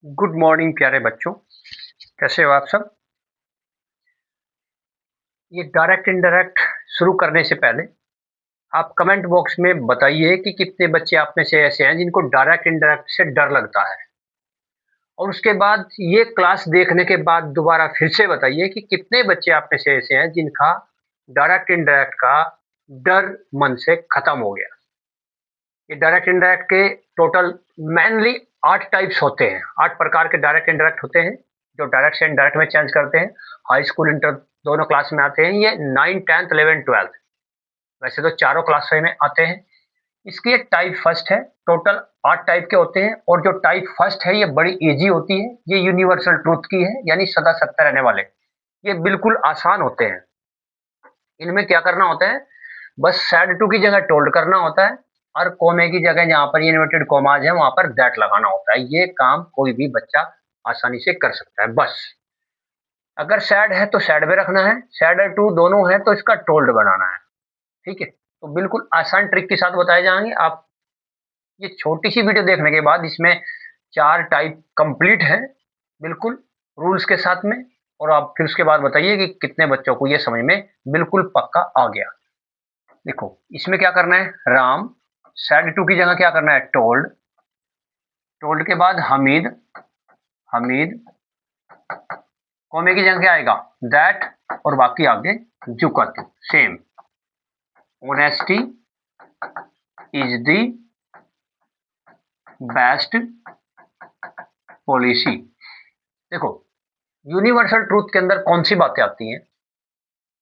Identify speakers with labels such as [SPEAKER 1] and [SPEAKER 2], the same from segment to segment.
[SPEAKER 1] Good morning प्यारे बच्चों। कैसे हो आप सब? ये डायरेक्ट इनडायरेक्ट शुरू करने से पहले आप कमेंट बॉक्स में बताइए कि कितने बच्चे आप में से ऐसे हैं जिनको डायरेक्ट इनडायरेक्ट से डर लगता है। और उसके बाद ये क्लास देखने के बाद दोबारा फिर से बताइए कि कितने बच्चे आप में से ऐसे हैं जिनका डायरेक्ट इनडायरेक्ट का डर मन से खत्म हो गया। ये डायरेक्ट इनडायरेक्ट के टोटल मेनली 8 टाइप्स होते हैं। 8 प्रकार के डायरेक्ट इनडायरेक्ट होते हैं जो डायरेक्ट से इनडायरेक्ट में चेंज करते हैं। हाई स्कूल इंटर दोनों क्लास में आते हैं। ये 9, 10th, 11th, 12th वैसे तो चारों क्लास में आते हैं। इसकी एक टाइप फर्स्ट है। टोटल 8 टाइप के होते हैं और जो टाइप फर्स्ट है ये बड़ी इजी होती है। ये यूनिवर्सल ट्रूथ की है, यानी सदा सत्य रहने वाले। ये बिल्कुल आसान होते हैं। इनमें क्या करना होता है, बस सैड टू की जगह टोल्ड करना होता है और कोमे की जगह जहां पर इन्वर्टेड कोमाज है वहां पर दैट लगाना होता है। ये काम कोई भी बच्चा आसानी से कर सकता है। बस अगर सैड है तो सैड में रखना है, सैड और टू दोनों है तो इसका टोल्ड बनाना है। ठीक है, तो बिल्कुल आसान ट्रिक के साथ बताए जाएंगे। आप ये छोटी सी वीडियो देखने के बाद इसमें 4 टाइप कंप्लीट है बिल्कुल रूल्स के साथ में। और आप फिर उसके बाद बताइए कि कितने बच्चों को ये समझ में बिल्कुल पक्का आ गया। देखो इसमें क्या करना है, राम सैड टू की जगह क्या करना है, टोल्ड। टोल्ड के बाद हमीद, हमीद कौमे की जगह क्या आएगा, दैट। और बाकी आगे जुकत, same. Honesty is the best policy. देखो यूनिवर्सल ट्रूथ के अंदर कौन सी बातें आती हैं,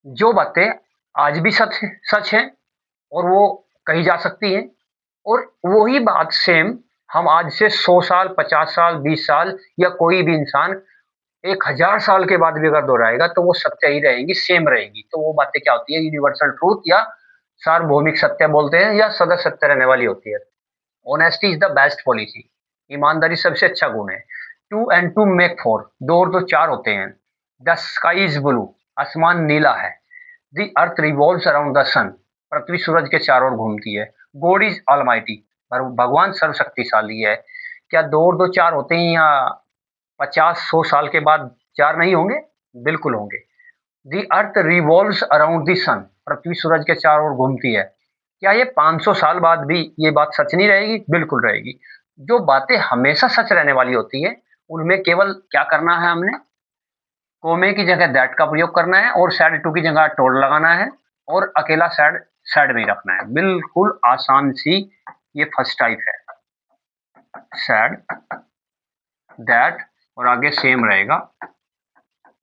[SPEAKER 1] जो बातें आज भी सच है और वो कही जा सकती हैं। और वही बात सेम हम आज से 100 साल, 50 साल, 20 साल या कोई भी इंसान 1000 साल के बाद भी अगर दोहराएगा तो वो सत्य ही रहेगी, सेम रहेगी। तो वो बातें क्या होती है, यूनिवर्सल ट्रूथ या सार्वभौमिक सत्य बोलते हैं, या सदा सत्य रहने वाली होती है। Honesty is the best policy. ईमानदारी सबसे अच्छा गुण है। 2 and 2 make 4, 2 और 2 4 होते हैं। द स्काई इज ब्लू, आसमान नीला है। The earth revolves around the sun, पृथ्वी सूरज के चारों ओर घूमती है। गॉड इज ऑलमाइटी, भगवान सर्वशक्तिशाली है। क्या 2 और 2 4 होते हैं या 50-100 साल के बाद 4 नहीं होंगे? बिल्कुल होंगे। दी अर्थ रिवॉल्व्स अराउंड द सन, पृथ्वी सूरज के चारों ओर घूमती है। क्या ये 500 साल बाद भी ये बात सच नहीं रहेगी? बिल्कुल रहेगी। जो बातें हमेशा सच रहने वाली होती है उनमें केवल क्या करना है, हमने कोमे की जगह दैट का प्रयोग करना है और सैड टू की जगह टोल्ड लगाना है और अकेला सैड सैड में ही रखना है। बिल्कुल आसान सी ये फर्स्ट टाइप है। सैड, दैट और आगे सेम रहेगा,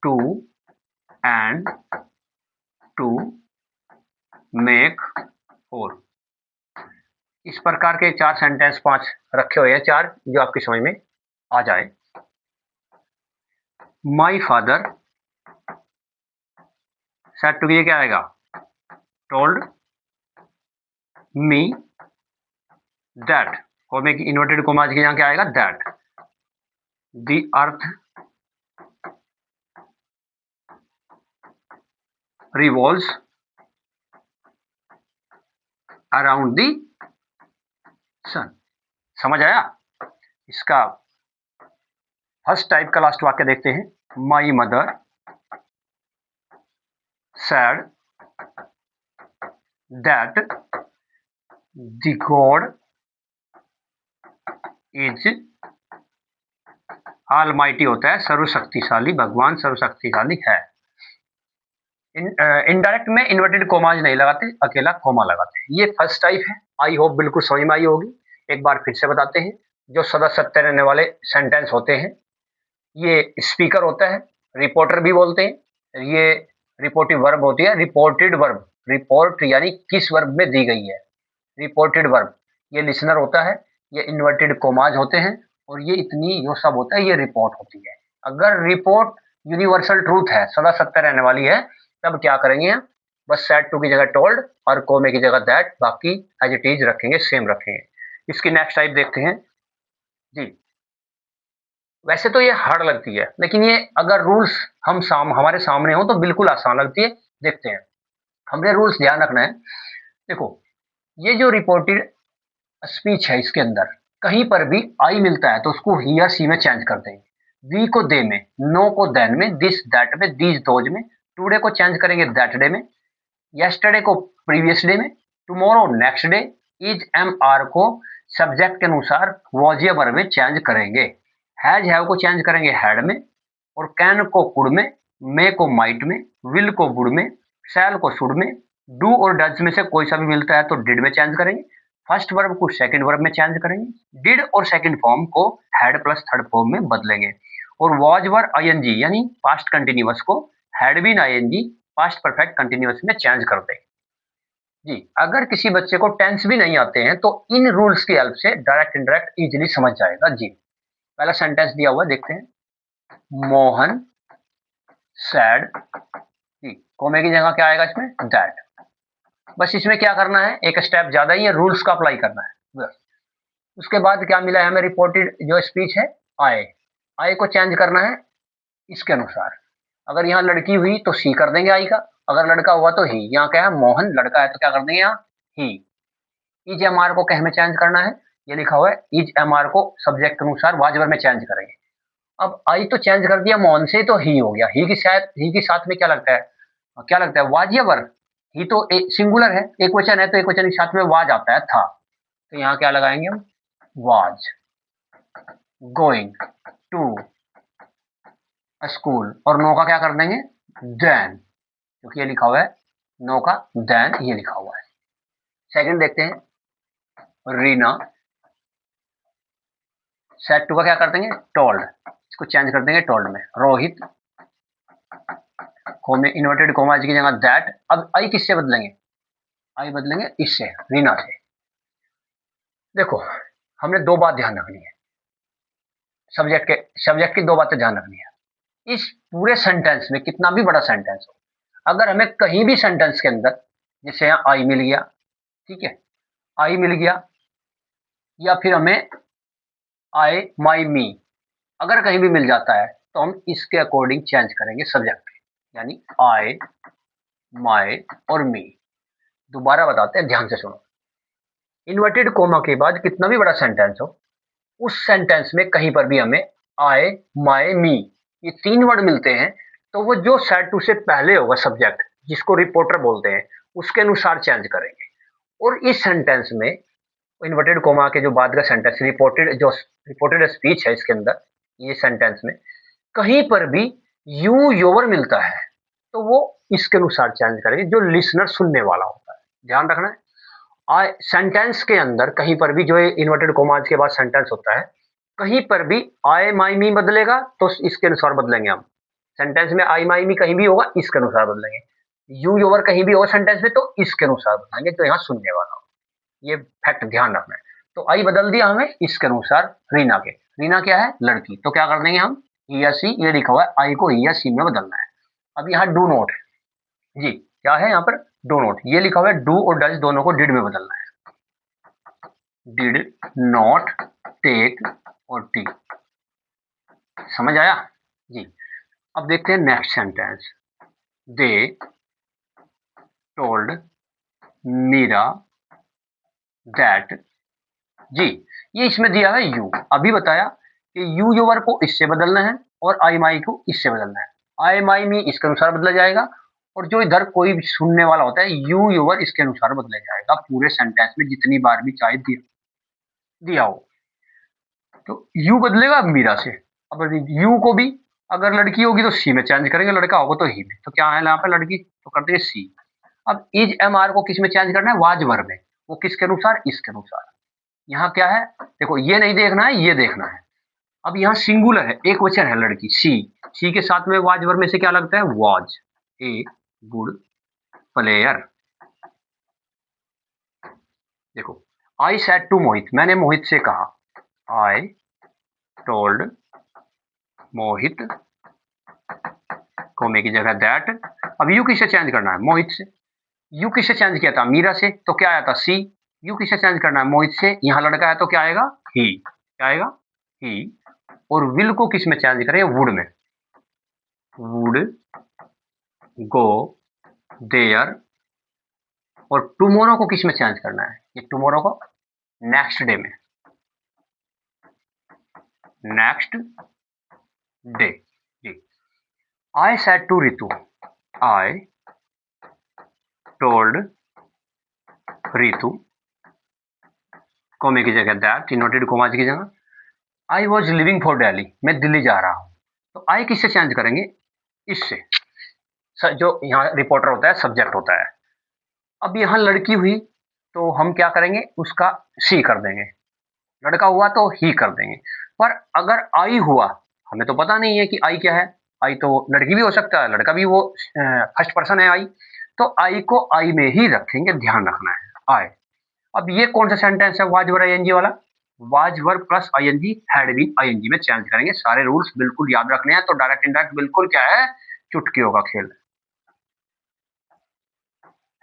[SPEAKER 1] टू एंड टू मेक 4। इस प्रकार के 4 सेंटेंस 5 रखे हुए हैं, 4 जो आपकी समझ में आ जाए। माई फादर, सेड टू की क्या आएगा, टोल्ड मी दैट, कोमे की इन्वर्टेड कोमा की यहाँ क्या आएगा, that the earth revolves around the sun. समझ आया? इसका फर्स्ट टाइप का लास्ट वाक्य देखते हैं। My mother sad that the God is almighty, होता है सर्वशक्तिशाली, भगवान सर्वशक्तिशाली है। इनडायरेक्ट में इन्वर्टेड कोमाज नहीं लगाते, अकेला कोमा लगाते हैं। ये फर्स्ट टाइप है। आई होप बिल्कुल समझ में आई होगी। एक बार फिर से बताते हैं। जो सदा सत्य रहने वाले सेंटेंस होते हैं, ये स्पीकर होता है, रिपोर्टर भी बोलते हैं। ये रिपोर्टिव वर्ब होती है, रिपोर्टेड वर्ब, रिपोर्ट यानी किस वर्ब में दी गई है, रिपोर्टेड वर्ब। ये लिसनर होता है, ये इन्वर्टेड कोमाज होते हैं और ये इतनी जो सब होता है ये रिपोर्ट होती है। अगर रिपोर्ट यूनिवर्सल ट्रूथ है, सदा सत्य रहने वाली है, तब क्या करेंगे हम, बस सैड टू की जगह टोल्ड और कोमे की जगह दैट, बाकी एज इट इज रखेंगे, सेम रखेंगे। इसकी नेक्स्ट टाइप देखते हैं जी। वैसे तो ये हार्ड लगती है, लेकिन ये अगर रूल्स हमारे सामने हो तो बिल्कुल आसान लगती है। देखते हैं, हमने रूल्स ध्यान रखना है। देखो ये जो रिपोर्टेड स्पीच है, इसके अंदर कहीं पर भी आई मिलता है तो उसको ही या सी में चेंज कर देंगे। वी को दे में, नो को देन में, दिस दैट में, दीज दोज में, टुडे को चेंज करेंगे दैट डे में, yesterday को प्रीवियस डे में, tomorrow next day, is am are को सब्जेक्ट के अनुसार was या were में चेंज करेंगे, हैज हैव को चेंज करेंगे हैड में, और कैन को कुड में, मे को माइट में, विल को वुड में, शैल को शुड में, डू और डज में से कोई सा भी मिलता है तो डिड में चेंज करेंगे, फर्स्ट वर्ब को सेकंड वर्ब में चेंज करेंगे, डिड और सेकंड फॉर्म को हैड प्लस थर्ड फॉर्म में बदलेंगे, और was वर आईएनजी यानी पास्ट कंटिन्यूअस को had been ING past perfect continuous में चेंज कर देंगे। जी, अगर किसी बच्चे को टेंस भी नहीं आते हैं तो इन रूल्स की हेल्प से डायरेक्ट इनडायरेक्ट इजीली समझ जाएगा। जी, पहला सेंटेंस दिया हुआ देखते हैं, मोहन सैड, जी कोमे की जगह क्या आएगा इसमें, दैट। बस इसमें क्या करना है, एक स्टेप ज्यादा ही है, रूल्स का अप्लाई करना है बस। उसके बाद क्या मिला है हमें, रिपोर्टेड जो स्पीच है आए, आए को चेंज करना है इसके अनुसार, अगर यहाँ लड़की हुई तो सी कर देंगे आई का, अगर लड़का हुआ तो ही, यहाँ क्या है मोहन लड़का है तो क्या कर देंगे यहाँ ही। इज एम आर को कह में चेंज करना है, ये लिखा हुआ है, इज एम आर को सब्जेक्ट के अनुसार वाजवर में चेंज करेंगे। अब आई तो चेंज कर दिया मोहन से तो ही हो गया, ही की शायद ही के साथ में क्या लगता है, वाज या वर, ही तो सिंगुलर है, एक वचन है तो एक वचन के साथ में वाज आता है था, तो यहाँ क्या लगाएंगे हम, वाज गोइंग टू स्कूल, और नो का क्या कर देंगे देन, क्योंकि ये लिखा हुआ है नो का देन ये लिखा हुआ है। सेकंड देखते हैं, रीना, सेट टू का क्या कर देंगे टोल्ड, इसको चेंज कर देंगे टोल्ड में, रोहित कोमे इन्वर्टेड कोमा की जगह दैट, अब आई किससे बदलेंगे, आई बदलेंगे इससे रीना से। देखो हमने दो बात ध्यान रखनी है, सब्जेक्ट की दो बातें ध्यान रखनी है। इस पूरे सेंटेंस में कितना भी बड़ा सेंटेंस हो, अगर हमें कहीं भी सेंटेंस के अंदर जैसे यहाँ आई मिल गया, ठीक है आई मिल गया, या फिर हमें आई माई मी अगर कहीं भी मिल जाता है तो हम इसके अकॉर्डिंग चेंज करेंगे सब्जेक्ट, यानी आई माई और मी। दोबारा बताते हैं, ध्यान से सुनो, इन्वर्टेड कोमा के बाद कितना भी बड़ा सेंटेंस हो, उस सेंटेंस में कहीं पर भी हमें आई माई मी ये तीन वर्ड मिलते हैं तो वो जो सेट टू से पहले होगा सब्जेक्ट जिसको रिपोर्टर बोलते हैं उसके अनुसार चेंज करेंगे। और इस सेंटेंस में इन्वर्टेड कोमा के जो बाद का सेंटेंस रिपोर्टेड स्पीच है इसके अंदर, ये सेंटेंस में कहीं पर भी यू योवर मिलता है तो वो इसके अनुसार चेंज करेंगे जो लिसनर सुनने वाला होता है, ध्यान रखना है। सेंटेंस के अंदर कहीं पर भी जो इन्वर्टेड कोमाज के बाद सेंटेंस होता है कहीं पर भी आई माई मी बदलेगा तो इसके अनुसार बदलेंगे हम, सेंटेंस में आई माई मी कहीं भी होगा इसके अनुसार बदलेंगे, यू योवर कहीं भी होगा सेंटेंस में तो इसके अनुसार बदलेंगे तो यहाँ सुनने वाला हो, ये फैक्ट ध्यान रखना है। तो आई बदल दिया हमें इसके अनुसार रीना के, रीना क्या है लड़की, तो क्या कर देंगे हम ही या सी, ये लिखा हुआ है आई को ही या सी में बदलना है। अब यहाँ डू नॉट, जी क्या है यहाँ पर डू नॉट, ये लिखा हुआ है डू और डज दोनों को डिड में बदलना है, डिड नॉट टेक और टी, समझ आया जी। अब देखते हैं next sentence, they told Meera that, जी ये इसमें दिया है यू, अभी बताया कि यू योवर को इससे बदलना है और आई माई को इससे बदलना है, आई माई मी इसके अनुसार बदला जाएगा और जो इधर कोई भी सुनने वाला होता है यू योवर इसके अनुसार बदला जाएगा पूरे सेंटेंस में जितनी बार भी चाहे दिया हो, तो यू बदलेगा मीरा से। अब यू को भी अगर लड़की होगी तो सी में चेंज करेंगे, लड़का होगा तो ही में, तो क्या है यहाँ पे लड़की तो कर देंगे सी। अब इज एम आर को किस में चेंज करना है, वाज वर में, वो किसके अनुसार इसके अनुसार। यहाँ क्या है देखो, ये नहीं देखना है ये देखना है। अब यहाँ सिंगुलर है, एक वचन है लड़की सी, सी के साथ में वाज वर में से क्या लगता है वाज ए गुड प्लेयर। देखो आई सेड टू मोहित, मैंने मोहित से कहा, आई टोल्ड मोहित कोमे की जगह दैट। अब यू किससे चेंज करना है मोहित से, यू किससे चेंज किया था मीरा से तो क्या आया था सी, यू किससे चेंज करना है मोहित से, यहाँ लड़का है तो क्या आएगा ही, क्या आएगा ही। और विल को किस में चेंज करें वुड में, वुड गो देयर। और टुमारो को किस में चेंज करना है, ये टुमारो को नेक्स्ट डे में, नेक्स्ट डे। जी, I said to Ritu, I told Ritu, कोमे की जगह दैट, इन्वर्टेड कोमा की जगह I was living for Delhi, मैं दिल्ली जा रहा हूं। तो आई किससे चेंज करेंगे, इससे। जो यहाँ रिपोर्टर होता है सब्जेक्ट होता है। अब यहाँ लड़की हुई तो हम क्या करेंगे, उसका सी कर देंगे, लड़का हुआ तो ही कर देंगे। पर अगर आई हुआ, हमें तो पता नहीं है कि आई क्या है, आई तो लड़की भी हो सकता है, लड़का भी, वो फर्स्ट पर्सन है आई, तो आई को आई में ही रखेंगे, ध्यान रखना है आई। अब ये कौन सा सेंटेंस है, वाज वर आईएनजी वाला, was were plus ING had been ING में चेंज करेंगे। सारे रूल्स बिल्कुल याद रखने हैं, तो डायरेक्ट इनडायरेक्ट बिल्कुल क्या है, चुटकियों का खेल।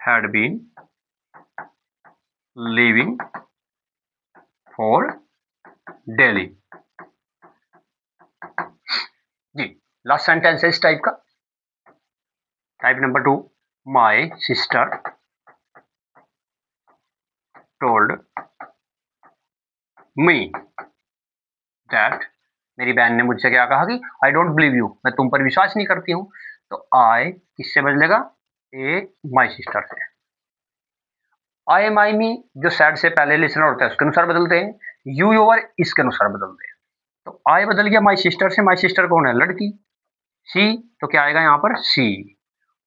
[SPEAKER 1] Had been living for Delhi. जी, लास्ट सेंटेंस है इस टाइप का। Type number 2, my sister told me that, मेरी बहन ने मुझसे क्या कहा कि आई डोंट बिलीव यू, मैं तुम पर विश्वास नहीं करती हूँ। तो आई किससे बदलेगा, ए माय सिस्टर से। आई एम आई मी जो सैड से पहले लिसनर होता है उसके अनुसार बदलते हैं, यू योर इसके अनुसार बदलते हैं। तो आई बदल गया माय सिस्टर से, माय सिस्टर कौन है, लड़की। सी तो क्या आएगा यहाँ पर, सी।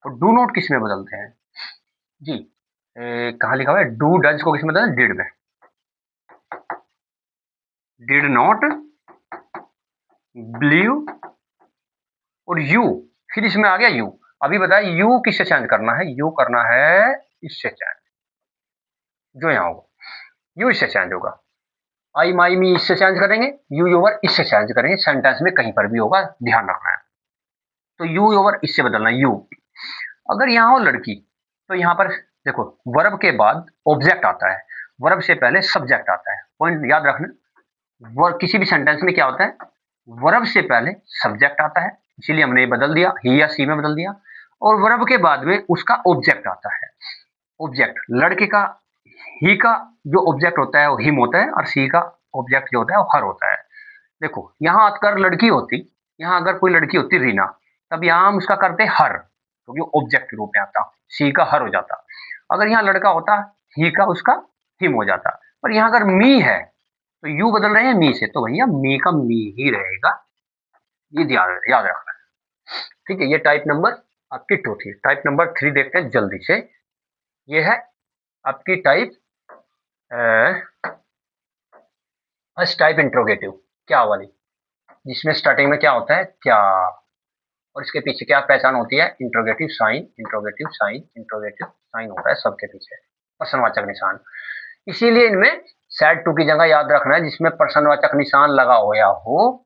[SPEAKER 1] और डू नॉट किस में बदलते हैं जी, कहाँ लिखा हुआ है, डू डज को किस में बदलते हैं, डिड में। डिड नॉट बिलीव, और यू, फिर इसमें आ गया यू। अभी बताया यू किससे चेंज करना है, यू करना है इससे चेंज, जो यहाँ होगा यू इससे चेंज होगा। आई माई मी इससे चेंज करेंगे, यू योवर इससे चेंज करेंगे, सेंटेंस में कहीं पर भी होगा, ध्यान रखना है। तो यू योवर इससे बदलना है, यू। अगर यहाँ हो लड़की तो यहाँ पर देखो, वर्ब के बाद ऑब्जेक्ट आता है, वर्ब से पहले सब्जेक्ट आता है, पॉइंट याद रखना। वर्ब किसी भी सेंटेंस में क्या होता है, वर्ब से पहले सब्जेक्ट आता है, इसीलिए हमने ये बदल दिया, ही या सी में बदल दिया। और वर्ब के बाद में उसका ऑब्जेक्ट आता है। ऑब्जेक्ट लड़के का, ही का जो ऑब्जेक्ट होता है वो हिम होता है, और सी का ऑब्जेक्ट जो होता है वो हर होता है। देखो यहाँ आकर लड़की होती, यहाँ अगर कोई लड़की होती रीना, तब यहाँ हम उसका करते हर, तो ये ऑब्जेक्ट के रूप में आता, सी का हर हो जाता। अगर यहाँ लड़का होता, ही का उसका हिम हो जाता। पर यहाँ अगर मी है तो यू बदल रहे हैं मी से, तो भैया मी का मी ही रहेगा, ये याद रखना है। ठीक है, ये टाइप नंबर आपकी 2 थी। टाइप नंबर 3 देखते हैं जल्दी से। ये है आपकी टाइप फर्स्ट टाइप इंट्रोगेटिव, क्या वाली, जिसमें स्टार्टिंग में क्या होता है, क्या, और इसके पीछे क्या पहचान होती है, interrogative sign, interrogative sign, interrogative sign होता है सबके पीछे, प्रश्नवाचक निशान। इसीलिए इनमें सेड टू की जगह याद रखना है जिसमें प्रश्नवाचक निशान लगा होया हो,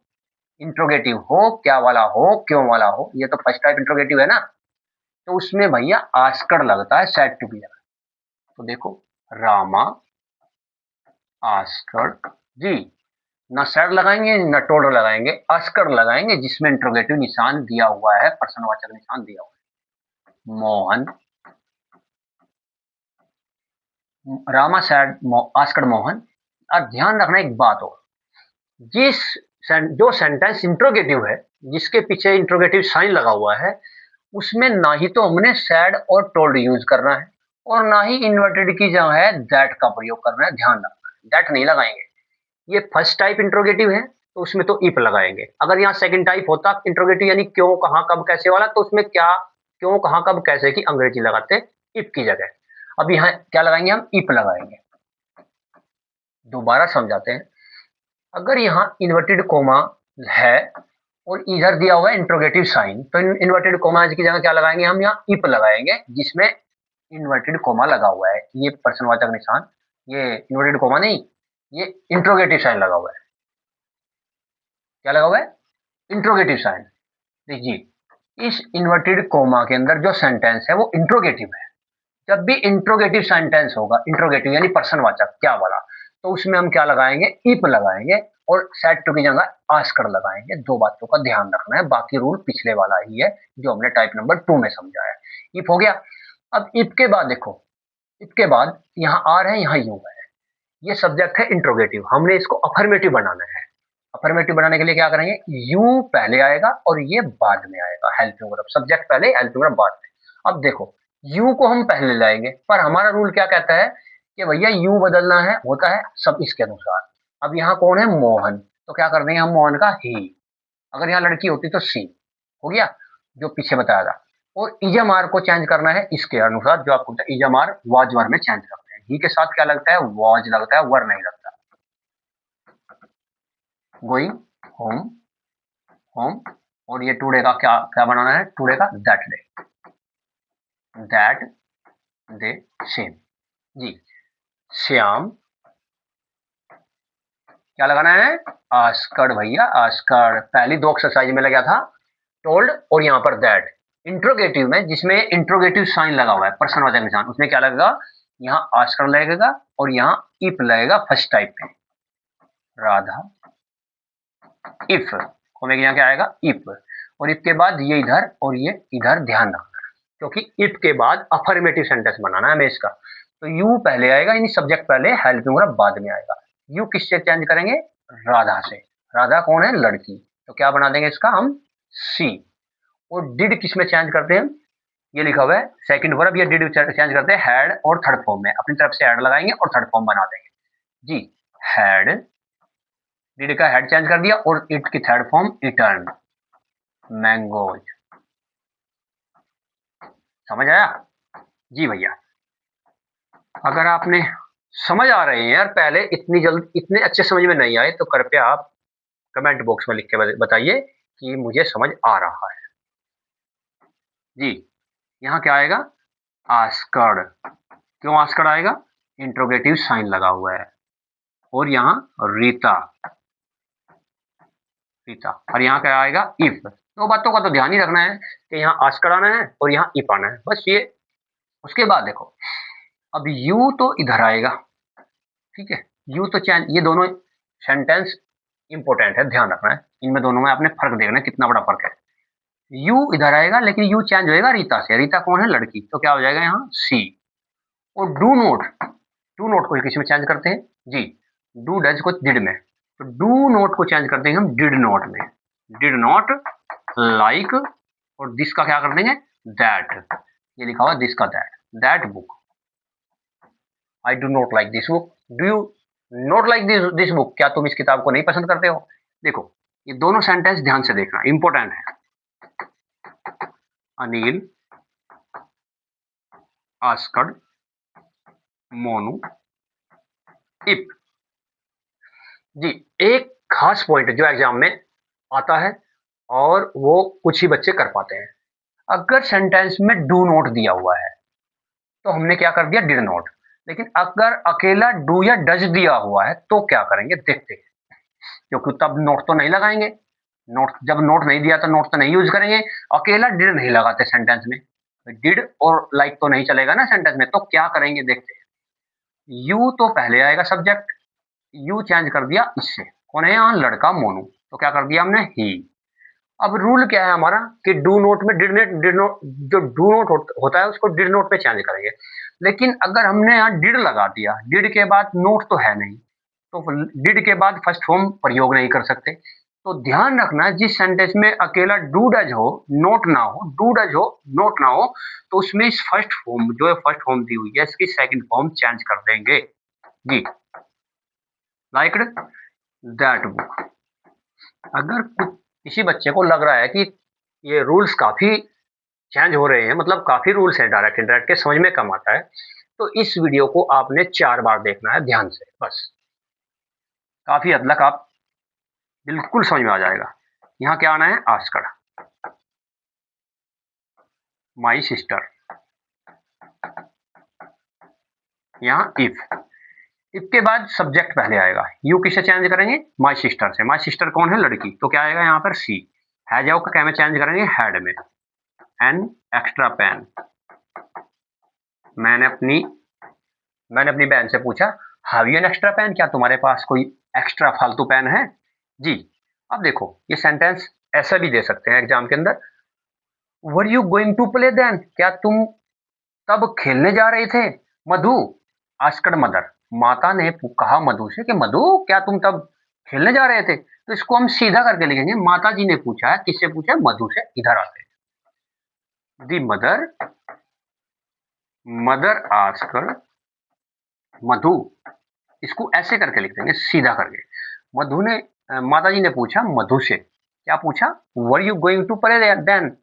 [SPEAKER 1] इंट्रोगेटिव हो, क्या वाला हो, क्यों वाला हो। ये तो फर्स्ट टाइप इंट्रोगेटिव है ना, तो उसमें भैया आस्कर लगता है सेड टू की जगह। तो देखो, रामा आस्कर जी, न सेड लगाएंगे न टोल्ड लगाएंगे, आस्कर लगाएंगे जिसमें इंट्रोगेटिव निशान दिया हुआ है, प्रश्नवाचक निशान दिया हुआ है। Mohan, Rama said asked Mohan. अब ध्यान रखना एक बात हो, जिस जो सेंटेंस इंट्रोगेटिव है, जिसके पीछे इंट्रोगेटिव साइन लगा हुआ है, उसमें ना ही तो हमने सैड और टोल्ड यूज करना है, और ना ही इन्वर्टेड की जगह है दैट का प्रयोग करना है, ध्यान रखना है, दैट नहीं लगाएंगे। ये फर्स्ट टाइप इंट्रोगेटिव है तो उसमें तो इफ लगाएंगे। अगर यहाँ सेकंड टाइप होता इंट्रोगेटिव यानी क्यों, कहां, कब, कैसे वाला, तो उसमें क्या, क्यों, कहां, कब, कैसे की अंग्रेजी लगाते इफ की जगह। अब यहाँ क्या लगाएंगे, हम इफ लगाएंगे। दोबारा समझाते हैं। अगर यहाँ इन्वर्टेड कोमा है और इधर दिया हुआ है इंट्रोगेटिव साइन, तो इन्वर्टेड कोमा की जगह क्या लगाएंगे, हम यहाँ इफ लगाएंगे जिसमें इन्वर्टेड कोमा लगा हुआ है। ये प्रश्नवाचक निशान, ये इन्वर्टेड कोमा नहीं, ये इंट्रोगेटिव साइन लगा हुआ है। क्या लगा हुआ है, इंट्रोगेटिव साइन। देखिए, इस इन्वर्टेड कोमा के अंदर जो सेंटेंस है वो इंट्रोगेटिव है। जब भी इंट्रोगेटिव सेंटेंस होगा, इंट्रोगेटिव यानी प्रश्नवाचक क्या वाला, तो उसमें हम क्या लगाएंगे, इफ लगाएंगे, और सेड टू की जगह आस्कर लगाएंगे। दो बातों का ध्यान रखना है, बाकी रूल पिछले वाला ही है जो हमने टाइप नंबर 2 में समझा है। इफ हो गया। अब इफ के बाद देखो, इफ के बाद यहाँ आर है, यहाँ यू है, ये सब्जेक्ट है इंट्रोगेटिव, हमने इसको अफर्मेटिव बनाना है। अफर्मेटिव बनाने के लिए क्या करेंगे, यू पहले आएगा और ये बाद में आएगा, हेल्पिंग वर्ब, सब्जेक्ट पहले हेल्पिंग वर्ब बाद में। अब देखो यू को हम पहले लाएंगे, पर हमारा रूल क्या कहता है कि भैया यू बदलना है होता है सब इसके अनुसार। अब यहाँ कौन है, मोहन, तो क्या कर देंगे हम मोहन का ही, अगर यहाँ लड़की होती तो सी हो गया, जो पीछे बताया था। और इजमार को चेंज करना है इसके अनुसार, जो आपको इजमार वाज वर में चेंज करते हैं, ही के साथ क्या लगता है, वाज लगता है, वर नहीं लगता। गोइंग होम, होम, और ये टुडे का क्या क्या बनाना है, टुडे का that day, that day same. जी, श्याम, क्या लगाना है, आस्कड़ भैया, आस्कड़। पहली दो एक्सरसाइज में लगा था टोल्ड और यहाँ पर दैट। इंट्रोगेटिव में, जिसमें इंट्रोगेटिव साइन लगा हुआ है, प्रश्नवाचक निशान, उसमें क्या लगेगा, यहाँ आस्कड़ लगेगा और यहाँ इफ लगेगा फर्स्ट टाइप में, राधा इफ, यहाँ क्या आएगा, इफ, और इफ के बाद ये इधर और ये इधर, ध्यान रखना, क्योंकि इफ के बाद अफर्मेटिव सेंटेंस बनाना है हमें इसका। तो यू पहले आएगा, यानी सब्जेक्ट पहले, हेल्पिंग वर्ब बाद में आएगा। यू किससे चेंज करेंगे, राधा से। राधा कौन है, लड़की, तो क्या बना देंगे इसका हम, सी। और डिड किस में चेंज करते हैं, ये लिखा हुआ है सेकंड वर्ब, ये डिड चेंज करते हैं हैड और थर्ड फॉर्म में, अपनी तरफ से हैड लगाएंगे और थर्ड फॉर्म बना देंगे। जी, हैड, डिड का हेड चेंज कर दिया और इट की थर्ड फॉर्म इटर्न, मैंगोज। समझ आया, जी भैया। अगर आपने समझ आ रहे हैं यार, पहले इतनी जल्द इतने अच्छे समझ में नहीं आए तो कृपया आप कमेंट बॉक्स में लिख के बताइए कि मुझे समझ आ रहा है। जी, यहाँ क्या आएगा, आस्कड़, क्यों आस्कड़ आएगा, इंट्रोगेटिव साइन लगा हुआ है, और यहाँ रीता, रीता, और यहाँ क्या आएगा, इफ। दो बातों का तो ध्यान ही रखना है कि यहाँ आस्कड़ आना है और यहाँ इफ आना है, बस ये। उसके बाद देखो, अब यू तो इधर आएगा, ठीक है, यू तो चेंज, ये दोनों सेंटेंस इंपॉर्टेंट है, ध्यान रखना है, इनमें दोनों में आपने फर्क देखना है, कितना बड़ा फर्क है। यू इधर आएगा, लेकिन यू चेंज होएगा रीता से, रीता कौन है, लड़की, तो क्या हो जाएगा यहाँ सी। और डू नोट, डू नोट को किस में चेंज करते हैं, जी, डू डज को डिड में, तो डू नोट को चेंज कर देंगे हम डिड नोट में, डिड नॉट लाइक, और दिस का क्या कर देंगे, दैट, ये लिखा हुआ दिस का that, that book, I do not like this book, do you not like this book, क्या तुम इस किताब को नहीं पसंद करते हो। देखो ये दोनों सेंटेंस ध्यान से देखना, इंपॉर्टेंट है। अनिल आस्कड़ मोनू इफ। जी, एक खास पॉइंट जो एग्जाम में आता है और वो कुछ ही बच्चे कर पाते हैं, अगर सेंटेंस में डू नॉट दिया हुआ है तो हमने क्या कर दिया, डिड नॉट। लेकिन अगर अकेला डू या डज दिया हुआ है तो क्या करेंगे, देखते हैं, क्योंकि तब नोट तो नहीं लगाएंगे, नोट जब नोट नहीं दिया तो नोट तो नहीं यूज करेंगे, अकेला डिड नहीं लगाते सेंटेंस में, डिड और लाइक तो नहीं चलेगा ना सेंटेंस में, तो क्या करेंगे देखते हैं। यू तो पहले आएगा सब्जेक्ट, यू चेंज कर दिया इससे, कौन है यहाँ, लड़का मोनू, तो क्या कर दिया हमने, ही। अब रूल क्या है हमारा कि डू नोट में डिड नोट, जो डू नोट होता है उसको डिड नोट पे चेंज करेंगे। लेकिन अगर हमने यहाँ डिड लगा दिया, डिड के बाद नोट तो है नहीं, तो डिड के बाद फर्स्ट फॉर्म प्रयोग नहीं कर सकते। तो ध्यान रखना, जिस सेंटेंस में अकेला डू डज हो, नोट ना हो, डू डज हो, नोट ना हो, तो उसमें इस फर्स्ट फॉर्म, जो है फर्स्ट फॉर्म दी हुई है, इसकी सेकंड फॉर्म चेंज कर देंगे। जी, लाइक्ड दैट बुक। अगर किसी बच्चे को लग रहा है कि ये रूल्स काफी चेंज हो रहे हैं, मतलब काफी रूल्स हैं डायरेक्ट इंडायरेक्ट के, समझ में कम आता है, तो इस वीडियो को आपने 4 बार देखना है ध्यान से, बस काफी हद तक आप बिल्कुल समझ में आ जाएगा। यहाँ क्या आना है, आस्कड़, माई सिस्टर, यहाँ इफ के बाद सब्जेक्ट पहले आएगा, यू किससे चेंज करेंगे, माई सिस्टर से, माई सिस्टर कौन है, लड़की, तो क्या आएगा यहाँ पर सी। है जाओ का क्या में चेंज करेंगे, हैड में, एन एक्स्ट्रा पेन, मैंने अपनी बहन से पूछा, have you an extra pen, क्या तुम्हारे पास कोई एक्स्ट्रा फालतू पेन है। जी, अब देखो ये सेंटेंस ऐसा भी दे सकते हैं एग्जाम के अंदर, were you going to play then, क्या तुम तब खेलने जा रहे थे। मधु आस्कड मदर, माता ने कहा मधु से कि मधु क्या तुम तब खेलने जा रहे थे, तो इसको हम सीधा करके लिखेंगे, माता जी ने पूछा है, किससे पूछा है, मधु से। इधर आते हैं, दी मदर, मदर आस्क्ड मधु, इसको ऐसे करके लिख देंगे, सीधा करके। मधु ने माता जी ने पूछा मधु से, क्या पूछा, were you going to play then.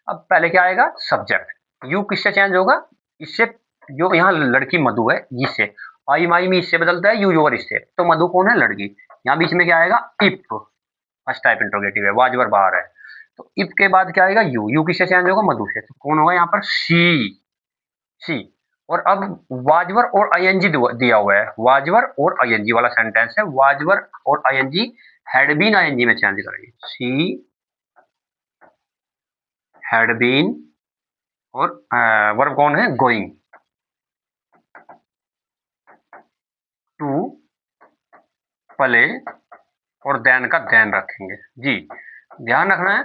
[SPEAKER 1] अब पहले क्या आएगा, सब्जेक्ट, यू किससे चेंज होगा, इससे, जो यहाँ लड़की मधु है जिससे, आई माई में इससे बदलता है, यू योर इससे, तो मधु कौन है, लड़की। यहाँ बीच में क्या आएगा, इफ, फर्स्ट टाइप इंट्रोगेटिव है, वाजवर बाहर है, तो इफ के बाद क्या आएगा, यू, यू किससे चेंज होगा, मधु से, तो कौन होगा यहाँ पर, सी, सी। और अब वाजवर और आईएनजी दिया हुआ है, वाजवर और आईएनजी वाला सेंटेंस है, वाजवर और आईएनजी हैड बीन आईएनजी में चेंज करेंगे, सी हैड बीन, और वर्ब कौन है, गोइंग टू प्ले, और देन का देन रखेंगे जी। ध्यान रखना है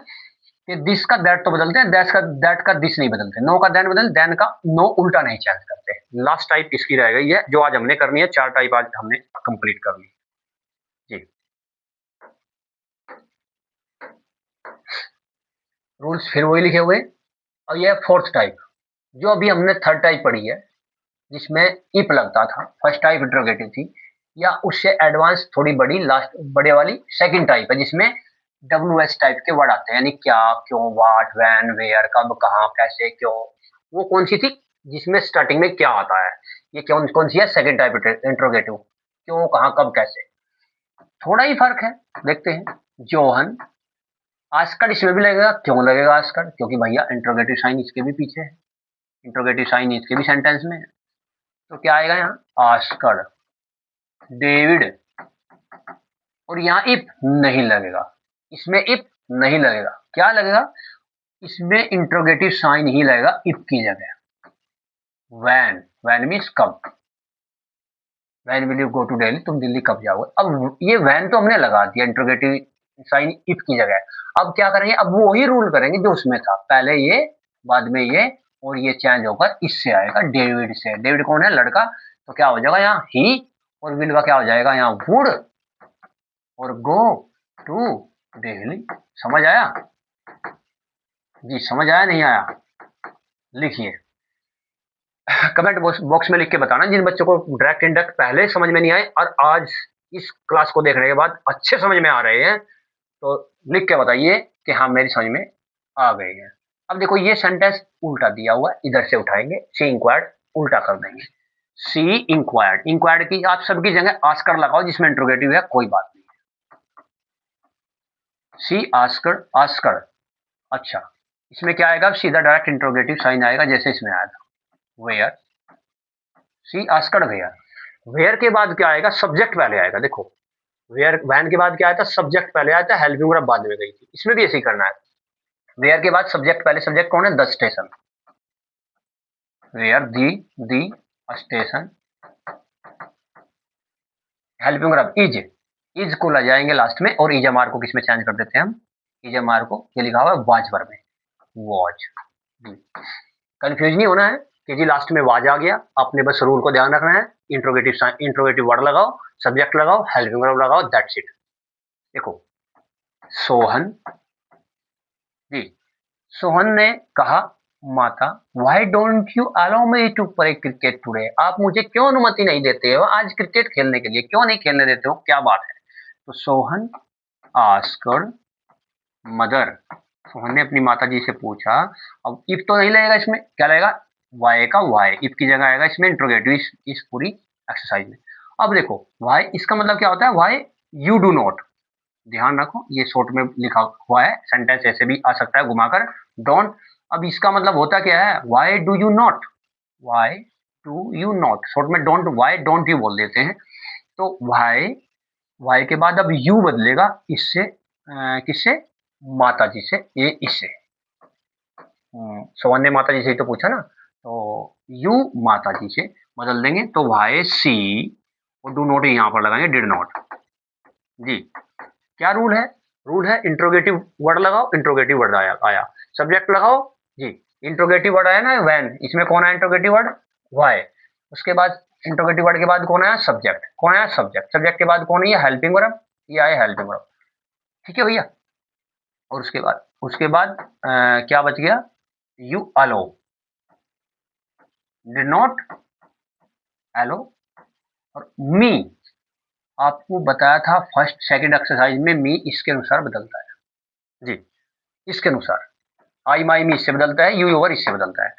[SPEAKER 1] कि दिस का दैट तो बदलते हैं, दैट का दिस नहीं बदलते, नो का देन बदलते, देन का नो उल्टा नहीं चेंज करते। लास्ट टाइप इसकी रह गई है, जो आज हमने करनी है, 4 टाइप आज हमने कंप्लीट करनी जी। रूल्स फिर वही लिखे हुए, और ये 4th टाइप, जो अभी हमने 3rd टाइप पढ़ी है, जिसमें इफ लगता था, फर्स्ट टाइप इंट्रोगेटिव थी, या उससे एडवांस थोड़ी बड़ी, लास्ट बड़े वाली 2nd टाइप है, जिसमें WH टाइप के वर्ड आते हैं, यानी क्या, क्यों, व्हाट, व्हेन, वेयर, कब, कहाँ, कैसे, क्यों। वो कौन सी थी, जिसमें स्टार्टिंग में क्या आता है, ये कौन कौन सी है, 2nd टाइप इंट्रोगेटिव, क्यों, कहाँ, कब, कैसे। थोड़ा ही फर्क है, देखते हैं। जोहन, आस्कर इसमें भी लगेगा, क्यों लगेगा आस्कर, क्योंकि भैया इंट्रोगेटिव साइन इसके भी पीछे है, इंट्रोगेटिव साइन इसके भी सेंटेंस में है, तो क्या आएगा यहाँ, आस्कर डेविड, और यहाँ इफ नहीं लगेगा, इसमें इफ नहीं लगेगा, क्या लगेगा, इसमें इंट्रोगेटिव साइन ही लगेगा इफ की जगह। वैन, वैन मीन्स कब, when will you go to Delhi, तुम दिल्ली कब जाओगे। अब ये वैन तो हमने लगा दिया इंट्रोगेटिव साइन इफ की जगह, अब क्या करेंगे, अब वो ही रूल करेंगे जो उसमें था, पहले ये, बाद में ये, और ये चेंज होकर इससे आएगा, डेविड से। डेविड कौन है, लड़का, तो क्या हो जाएगा यहाँ ही, और विल का क्या हो जाएगा यहाँ वुड, और गो टू दिल्ली। समझ आया जी, समझ आया नहीं आया, लिखिए कमेंट बॉक्स में लिख के बताना जिन बच्चों को डायरेक्ट इंडायरेक्ट पहले समझ में नहीं आए और आज इस क्लास को देखने के बाद अच्छे समझ में आ रहे हैं, तो लिख के बताइए कि हाँ मेरी समझ में आ गई है। अब देखो ये सेंटेंस उल्टा दिया हुआ है, इधर से उठाएंगे, सी इंक्वायर्ड उल्टा कर देंगे, सी इंक्वायर्ड, इंक्वायर्ड की आप सबकी जगह आस्कर लगाओ जिसमें इंट्रोगेटिव है, कोई बात नहीं, सी आस्कर, आस्कर। अच्छा, इसमें क्या आएगा, सीधा डायरेक्ट इंट्रोगेटिव साइन आएगा जैसे इसमें आया था, where, see asked where. Where के बाद क्या आएगा, सब्जेक्ट पहले आएगा, देखो वेयर, वैन के बाद क्या आया था, सब्जेक्ट पहले आया था, हेल्पिंग वर्ब बाद में गई थी, इसमें भी ऐसे ही करना है, वेयर के बाद सब्जेक्ट पहले, सब्जेक्ट कौन है, the station, where the station, helping verb is, is को ला जाएंगे लास्ट में, और इजमार को किस में चेंज कर देते हैं हम, इजमार को, ये लिखा हुआ है वाज वर्ब में, वॉच। कंफ्यूज नहीं होना है कि जी लास्ट में वाज आ गया, आपने बस रूल को ध्यान रखना है, इंट्रोगेटिव वर्ड लगाओ, सब्जेक्ट लगाओ, हेल्पिंग वर्ब लगाओ, दैट्स इट। देखो सोहन जी, सोहन ने कहा माता, why don't you allow me to play cricket today, आप मुझे क्यों अनुमति नहीं देते हो आज क्रिकेट खेलने के लिए, क्यों नहीं खेलने देते हो, क्या बात है। तो सोहन आस्क्ड मदर, सोहन ने अपनी माता जी से पूछा, अब इफ तो नहीं लगेगा इसमें, क्या लगेगा, वाई का वाई, इफ की जगह आएगा इसमें इंट्रोगेटिव, इस पूरी एक्सरसाइज में। अब देखो वाई, इसका मतलब क्या होता है, वाई यू डू नॉट, ध्यान रखो ये शॉर्ट में लिखा हुआ है, सेंटेंस ऐसे भी आ सकता है घुमाकर, डोंट। अब इसका मतलब होता क्या है, why do you not, why do you not, short में डोंट, वाई डोंट यू बोल देते हैं, तो वाई, वाई के बाद अब यू बदलेगा, इससे किससे, माता जी से, ये इससे, सोहन ने माता जी से ही तो पूछा ना, तो यू माता जी से बदल देंगे, तो वाई सी, और डू नॉट यहाँ पर लगाएंगे डिड नॉट जी। क्या रूल है, रूल है इंट्रोगेटिव वर्ड लगाओ, इंट्रोगेटिव वर्ड आया, सब्जेक्ट लगाओ जी, इंट्रोगेटिव वर्ड आया ना वैन, इसमें कौन आया इंट्रोगेटिव वर्ड, वाई, उसके बाद इंट्रोगेटिव वर्ड के बाद कौन आया, सब्जेक्ट, कौन आया, सब्जेक्ट, सब्जेक्ट के बाद कौन है, हेल्पिंग वर्ब, ये आया हेल्पिंग वर्ब। ठीक है भैया। और उसके बाद क्या बच गया, यू अलो, डिड नॉट अलो। और मी आपको बताया था फर्स्ट सेकंड एक्सरसाइज में, मी इसके अनुसार बदलता है जी, इसके अनुसार आई माई मी इससे बदलता है, यू योर इससे बदलता है।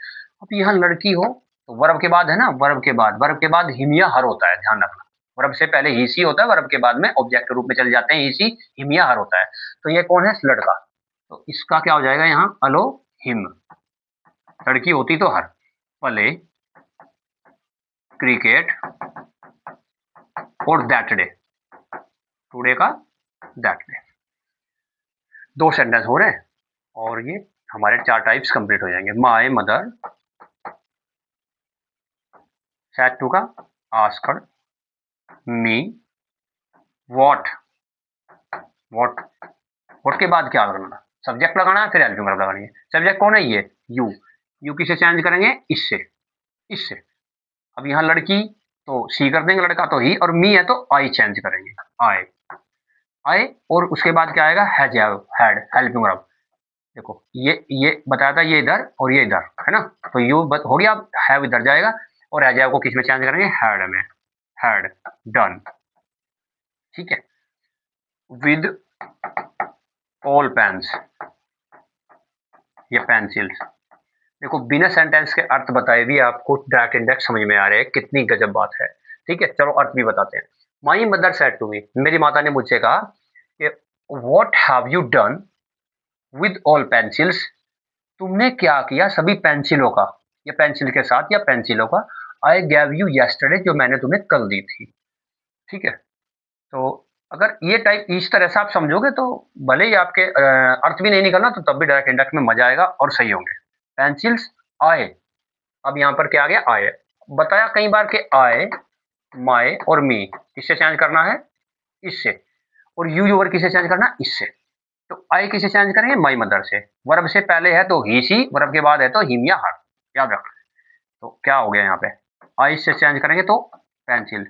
[SPEAKER 1] अब यहाँ लड़की हो तो वर्ब के बाद है ना, वर्ब के बाद हिम या हर होता है, ध्यान रखना। वर्ब से पहले ही सी होता है, वर्ब के बाद में ऑब्जेक्ट के रूप में चले जाते हैं ही सी, हिम या हर होता है। तो ये कौन है, लड़का। तो इसका क्या हो जाएगा यहाँ, अलो हिम। लड़की होती तो हर, प्ले क्रिकेट और दैट डे, टुडे का दैट डे। 2 सेंटेंस हो रहे हैं और ये हमारे 4 टाइप्स कंप्लीट हो जाएंगे। माय मदर सैड टू का आस्क्ड मी व्हाट, व्हाट के बाद क्या लगाना, सब्जेक्ट लगाना है, फिर हेल्पिंग वर्ब लगानी है। सब्जेक्ट कौन है, ये यू। यू किसे चेंज करेंगे, इससे। अब यहाँ लड़की तो सी कर देंगे, लड़का तो ही, और मी है तो आई चेंज करेंगे, आई। और उसके बाद क्या आएगा, हैज हैड हेल्पिंग वर्ब। देखो ये बताया था, ये इधर और ये इधर है ना, तो यू हो गया। अब हैव इधर जाएगा और हैज को किस में चेंज करेंगे, हैड में, हैड डन। ठीक है। विद ऑल पेन्स, ये पेंसिल्स। देखो बिना सेंटेंस के अर्थ बताए भी आपको डायरेक्ट इंडेक्स समझ में आ रहे हैं, कितनी गजब बात है। ठीक है, चलो अर्थ भी बताते हैं। My mother said to me, मेरी माता ने मुझसे कहा कि what have you done with all pencils, तुमने क्या किया सभी पेंसिलों का, या पेंसिल के साथ या पेंसिलों का। आई गैव यू येस्टरडे, जो मैंने तुम्हें कल दी थी। ठीक है, तो अगर ये टाइप इस तरह से आप समझोगे तो भले ही आपके अर्थ भी नहीं निकलना, तो तब भी डायरेक्ट इंडेक्स में मजा आएगा और सही होंगे। पेंसिल्स आए, अब यहाँ पर क्या आ गया, आए। बताया कई बार कि आए, माय और मी किससे चेंज करना है, इससे। और यू योर किसे चेंज करना, इससे। तो आई किसे चेंज करेंगे, माई मदर से। वर्ब से पहले है तो ही सी, वर्ब के बाद है तो हिम या हर, याद रखना। तो क्या हो गया यहाँ पे, आई से चेंज करेंगे तो पेंसिल,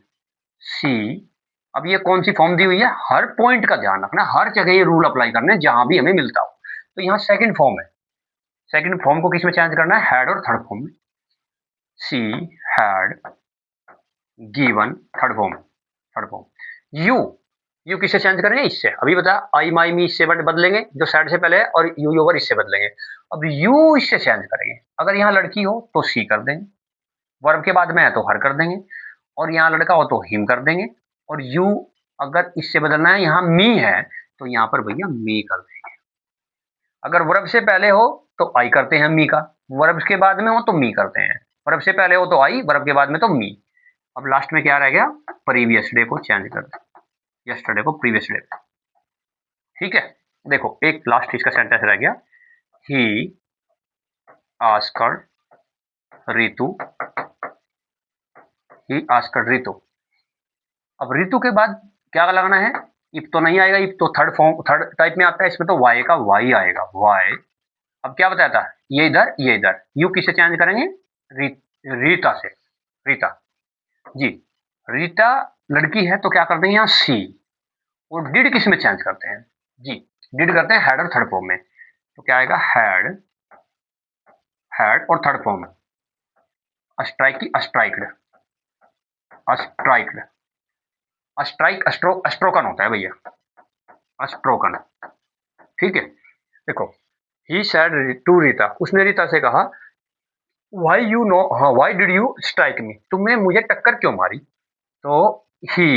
[SPEAKER 1] सी। अब ये कौन सी फॉर्म दी हुई है, हर पॉइंट का ध्यान रखना, हर जगह ये रूल अप्लाई करने जहां भी हमें मिलता हो। तो यहाँ सेकंड फॉर्म है, सेकंड फॉर्म को किस में चेंज करना है, हैड और थर्ड फॉर्म में। She had given, third form. You किससे चेंज करेंगे, इससे। अभी बता, आई माई मी इससे बदलेंगे जो साइड से पहले है, और यू योवर इससे बदलेंगे। अब यू इससे चेंज करेंगे, अगर यहाँ लड़की हो तो सी कर देंगे, वर्ब के बाद में है तो हर कर देंगे, और यहाँ लड़का हो तो हिम कर देंगे। और यू अगर इससे बदलना है, यहाँ मी है तो यहाँ पर भैया मी कर देंगे। अगर वर्ब से पहले हो तो आई करते हैं मी का, वर्ब के बाद में हो तो मी करते हैं। वर्ब से पहले हो तो आई, वर्ब के बाद में तो मी। अब लास्ट में क्या रह गया, प्रीवियस डे को चेंज कर दें, यस्टरडे को प्रीवियस डे। ठीक है, देखो एक लास्ट इसका सेंटेंस रह गया, he asked Ritu, he asked Ritu. अब रितु के बाद क्या लगाना है, इफ तो नहीं आएगा, इफ तो थर्ड टाइप में आता है, इसमें तो वाई का वाई आएगा, वाई। अब क्या बताया था, ये इधर, यू किसे चेंज करेंगे, रीता से, रीता जी। रीता लड़की है तो क्या कर देंगे यहाँ सी। और डिड किस में चेंज करते हैं जी, डिड करते हैं हैड और थर्ड फॉर्म में। तो क्या आएगा, हैड और थर्ड फॉर्म, स्ट्राइक की स्ट्राइक्ड, स्ट्रोकन होता है भैया, स्ट्रोकन। ठीक है, देखो ही सेड टू रीता, उसने रीता से कहा, वाई यू नो, हाँ वाई डिड यू स्ट्राइक मी, तुमने मुझे टक्कर क्यों मारी। तो ही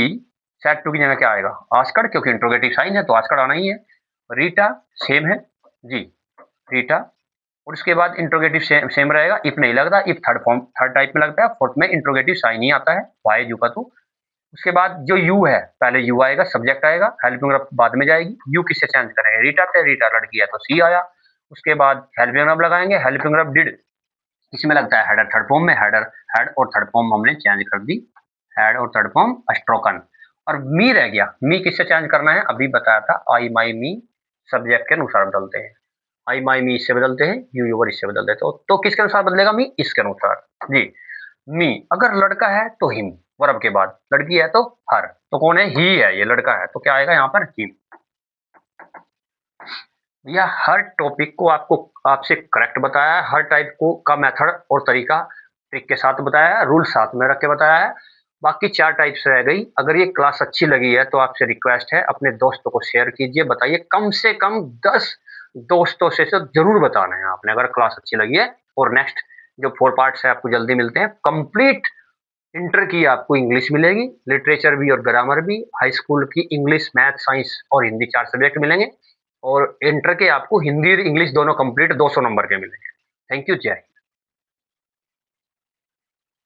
[SPEAKER 1] सेड टू की जगह क्या आएगा, आस्क्ड, क्योंकि इंट्रोगेटिव साइन है तो आस्क्ड आना ही है। रीटा सेम है जी, रीटा। और उसके बाद इंट्रोगेटिव सेम रहेगा, इफ नहीं लगता, इफ थर्ड टाइप में लगता है, फोर्थ में इंट्रोगेटिव साइन ही आता है, वाई यू का। तो उसके बाद जो यू है, पहले यू आएगा, सब्जेक्ट आएगा, हेल्पिंग वर्ब बाद में जाएगी। यू किससे चेंज करेंगे, रीटा पे, रीटा लड़की है तो सी आया। उसके बाद हेल्पिंग वर्ब लगाएंगे, हेल्पिंग वर्ब डिड इसमें लगता है हेडर थर्ड फॉर्म में, हेड और थर्ड फॉर्म हमने चेंज कर दी, हेड और थर्ड फॉर्म स्ट्रोकन। और मी रह गया, मी किससे चेंज करना है, अभी बताया था, आई माई मी सब्जेक्ट के अनुसार बदलते हैं, आई माई मी इससे बदलते हैं, यू योर इससे बदलते हैं। तो किसके अनुसार बदलेगा, मी इसके अनुसार जी। मी अगर लड़का है तो हिम, वर्ब के बाद, लड़की है तो हर, तो कौन है? ही है, ये लड़का है, तो क्या आएगा यहाँ पर? ही। या हर टॉपिक को आपसे करेक्ट बताया है, हर टाइप को का मेथड और तरीका ट्रिक के साथ बताया है, रूल साथ में रख के बताया है। बाकी 4 टाइप्स रह गई। अगर ये क्लास अच्छी लगी है तो आपसे रिक्वेस्ट है अपने दोस्तों को शेयर कीजिए, बताइए, कम से कम 10 दोस्तों से तो जरूर बताना है आपने अगर क्लास अच्छी लगी है। और नेक्स्ट जो 4 पार्ट्स है आपको जल्दी मिलते हैं। कंप्लीट इंटर की आपको इंग्लिश मिलेगी, लिटरेचर भी और ग्रामर भी, हाई स्कूल की इंग्लिश, मैथ, साइंस और हिंदी 4 सब्जेक्ट मिलेंगे, और इंटर के आपको हिंदी और इंग्लिश दोनों कंप्लीट 200 नंबर के मिलेंगे। थैंक यू, जय हिंद।